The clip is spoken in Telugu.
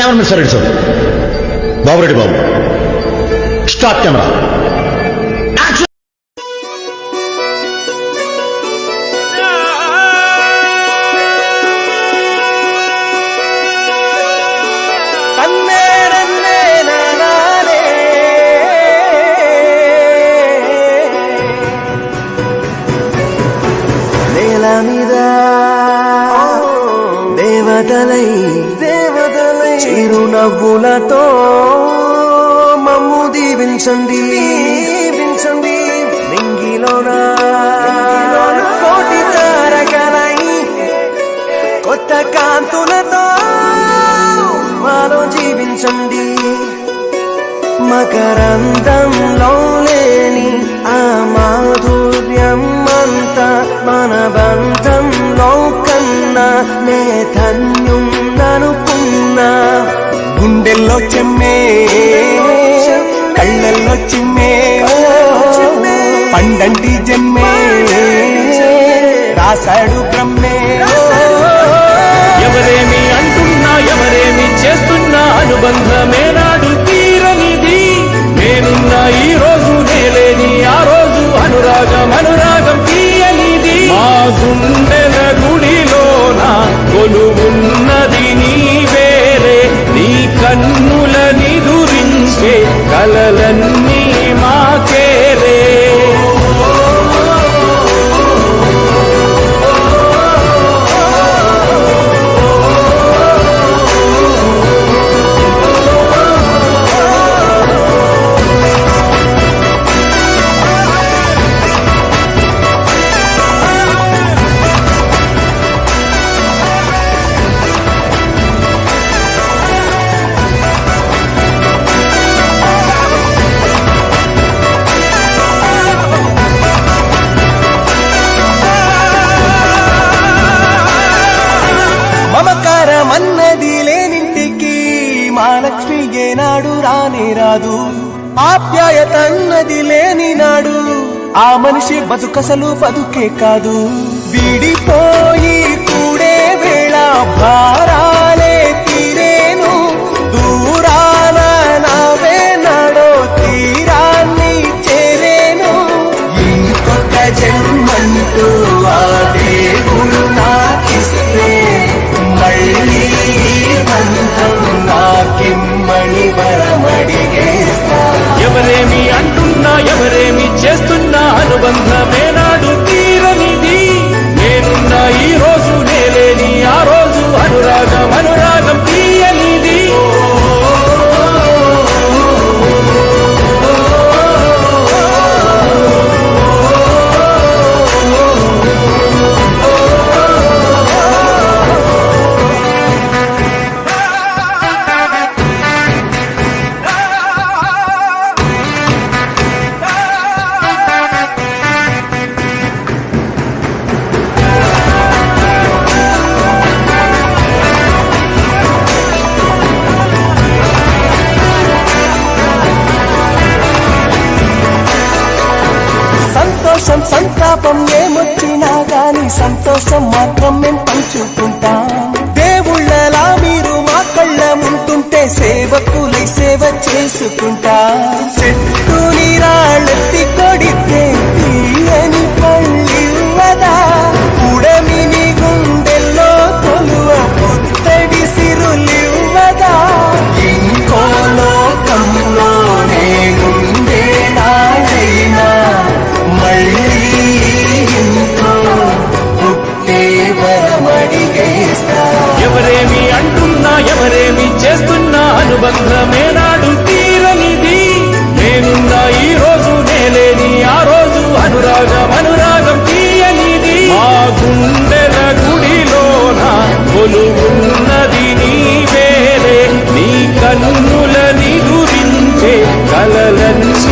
కెమెరా సార్ సార్ బాబురెడ్డి బాబు స్టార్ట్ కెమెరా దేవతలై చిరునవ్వులతో మమ్ము దీవించండి నింగిలోన కోటి తారకలై కొత్త కాంతులతో మాలో జీవించండి మకరందంలో లేని ఆ మాధుర్యం అంతా మన బంధంలో కన్నా నే ధన్యున్ననుకున్నా గుండెల్లో చెమ్మే కళ్ళల్లో చిమ్మే పండంటి జన్మే రాశాడు బ్రహ్మే ఎవరేమి అంటున్నా ఎవరేమి చేస్తున్నా అనుబంధమే నాడు తీరనిది నేనున్న ఈ రోజు నేలేని ఆ రోజు అనురాగం తీయనిది మా గుండెల గుడిలోన కొలువున్నది నీవేలే నీ కన్నుల నిదురించే కలలన్నీ మాకేలే మమకారమన్నది లేనింటికి మహాలక్ష్మి ఏనాడు రానే రాదు ఆప్యాయతన్నది లేని నాడు ఆ మనిషి బతుకసలు బతుకే కాదు విడిపోయి కూడే వేళ భారాలే తీరేను దూరాన నావే నాడో తీరాన్ని చేరేను ఇంకొక జన్మంటూ ఆ దేవుడు నాకిస్తే మళ్ళీ బంధం నాకిమ్మని వరమడిగేస్తా ఎవరేమి అంటున్నా ఎవరేమి చేస్తున్నా అనుబంధమే నాడు తీరనిది నేనున్న ఈ రోజు నేలేని ఆ రోజు అనురాగం తీయనిది సంతోషం సంతాపం ఏమొచ్చినా గాని సంతోషం మాత్రం మేం పంచుకుంటాం దేవుళ్ళలా మీరు మా కళ్ళ ఉంటుంటే సేవకులై సేవ చేసుకుంటా చెట్టు నీరాళ్ళెత్తి కొడితే తీయని పళ్ళివ్వదా ఉడమిని గుండెల్లో కొలువ పుత్తడి సిరులివ్వదా ఇంకో లోకంలో నేనుండే నాడైనా మళ్ళీ ఇంట్లో పుట్టే వరమడిగేస్తా ఎవరేమి అంటున్నా ఎవరేమి చేస్తున్నా అనుబంధమే నాడు తీరనిది నేనున్న ఈ రోజు నేలేని ఆ రోజు అనురాగం తీయనిది మా గుండెల గుడిలోన కొలువున్నది నీవేలే నీ కన్నుల నిదురించే కలలన్నీ